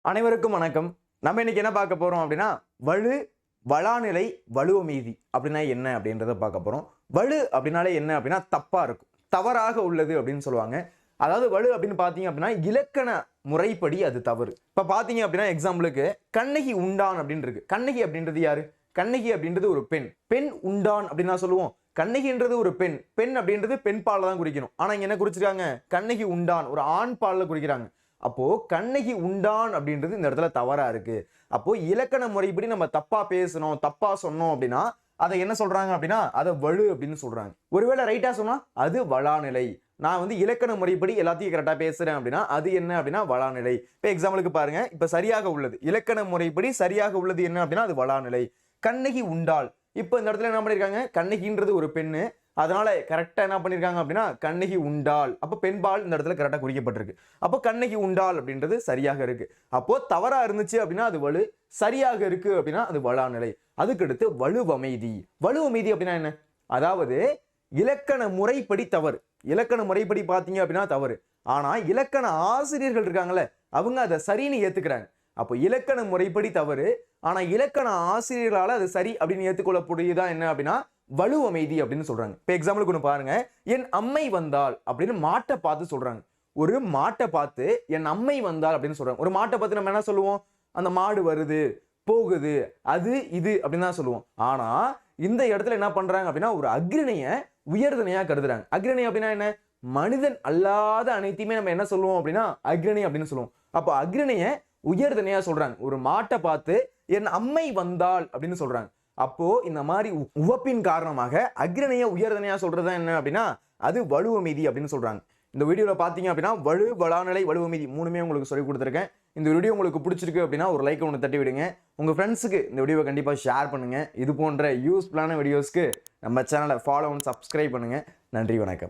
அனைவருக்கும் வணக்கம். நம்ம இன்னைக்கு என்ன பார்க்க போறோம் அப்படின்னா வலு, வளாநிலை, வலுவ மீதி அப்படின்னா என்ன அப்படின்றத பார்க்க போறோம். வலு அப்படின்னாலே என்ன அப்படின்னா தப்பா இருக்கும், தவறாக உள்ளது அப்படின்னு சொல்லுவாங்க. அதாவது வலு அப்படின்னு பார்த்தீங்க அப்படின்னா இலக்கண முறைப்படி அது தவறு. இப்போ பார்த்தீங்க அப்படின்னா எக்ஸாம்பிளுக்கு கண்ணகி உண்டான் அப்படின்னு இருக்கு. கண்ணகி அப்படின்றது யாரு? கண்ணகி அப்படின்றது ஒரு பெண். பெண் உண்டான் அப்படின்னு சொல்லுவோம். கண்ணகின்றது ஒரு பெண். பெண் அப்படின்றது பெண் பாலில் தான் குறிக்கணும். ஆனால் இங்க என்ன குறிச்சிருக்காங்க? கண்ணகி உண்டான் ஒரு ஆண் பாலில் குறிக்கிறாங்க. அப்போ கண்ணகி உண்டான் அப்படின்றது இந்த இடத்துல தவறா இருக்கு. அப்போ இலக்கண முறைப்படி நம்ம தப்பா பேசணும், தப்பா சொன்னோம் அப்படின்னா அதை என்ன சொல்றாங்க அப்படின்னா அதை வலு அப்படின்னு சொல்றாங்க. ஒருவேளை ரைட்டா சொன்னா அது வளாநிலை. நான் இலக்கண முறைப்படி எல்லாத்தையும் கரெக்டா பேசுறேன் அப்படின்னா அது என்ன அப்படின்னா வளாநிலை. இப்போ எக்ஸாம்பிளுக்கு பாருங்க, இப்ப சரியாக உள்ளது இலக்கண முறைப்படி சரியாக உள்ளது என்ன அப்படின்னா அது வளாநிலை. கண்ணகி உண்டாள். இப்போ இந்த இடத்துல என்ன பண்ணிருக்காங்க? கண்ணகின்றது ஒரு பெண்ணு, அதனால கரெக்டா என்ன பண்ணிருக்காங்க அப்படின்னா கண்ணகி உண்டாள். அப்போ பெண்பால் இந்த இடத்துல கரெக்டா குறிக்கப்பட்டிருக்கு. அப்போ கண்ணகி உண்டாள் அப்படின்றது சரியாக இருக்கு. அப்போ தவறா இருந்துச்சு அப்படின்னா அது வலு, சரியாக இருக்கு அப்படின்னா அது வளாநிலை. அதுக்கடுத்து வலுவமைதி. வலுவமைதி அப்படின்னா என்ன? அதாவது இலக்கண முறைப்படி தவறு. இலக்கண முறைப்படி பார்த்தீங்க அப்படின்னா தவறு. ஆனா இலக்கண ஆசிரியர்கள் இருக்காங்கல்ல, அவங்க அதை சரின்னு ஏத்துக்கிறாங்க. அப்போ இலக்கண முறைப்படி தவறு, ஆனா இலக்கண ஆசிரியர்களால அது சரி அப்படின்னு ஏற்றுக்கொள்ளக்கூடியதா என்ன அப்படின்னா வலுவமைதி அப்படின்னு சொல்றாங்க. இப்போ எக்ஸாம்பிளுக்கு ஒன்று பாருங்க, என் அம்மை வந்தாள் அப்படின்னு மாட்டை பார்த்து சொல்றாங்க. ஒரு மாட்டை பார்த்து என் அம்மை வந்தாள் அப்படின்னு சொல்றாங்க. ஒரு மாட்டை பார்த்து நம்ம என்ன சொல்லுவோம்? அந்த மாடு வருது, போகுது, அது இது அப்படின்னு தான் சொல்லுவோம். ஆனா இந்த இடத்துல என்ன பண்றாங்க அப்படின்னா ஒரு அக்ரிணைய உயர்தனையா கருதுறாங்க. அக்ரிணை அப்படின்னா என்ன? மனிதன் அல்லாத அனைத்தையுமே நம்ம என்ன சொல்லுவோம் அப்படின்னா அக்ரிணை அப்படின்னு சொல்லுவோம். அப்போ அக்ரிணைய உயர்தனையா சொல்றாங்க. ஒரு மாட்டை பார்த்து என் அம்மை வந்தாள் அப்படின்னு சொல்றாங்க. அப்போ இந்த மாதிரி உவப்பின் காரணமாக அக்ரிணைய உயர்தனையா சொல்றது என்ன அப்படின்னா அது வலுவமைதி அப்படின்னு சொல்றாங்க. இந்த வீடியோல பாத்தீங்க அப்படின்னா வலு, வளாநிலை, வலுவமைதி மூணுமே உங்களுக்கு சொல்லி கொடுத்துருக்கேன். இந்த வீடியோ உங்களுக்கு பிடிச்சிருக்கு அப்படின்னா ஒரு லைக் ஒன்று தட்டி விடுங்க. உங்க ஃப்ரெண்ட்ஸுக்கு இந்த வீடியோவை கண்டிப்பா ஷேர் பண்ணுங்க. இது போன்ற யூஸ்ஃபுல்லான வீடியோஸ்க்கு நம்ம சேனலை ஃபாலோ அண்ட் சப்ஸ்கிரைப் பண்ணுங்க. நன்றி, வணக்கம்.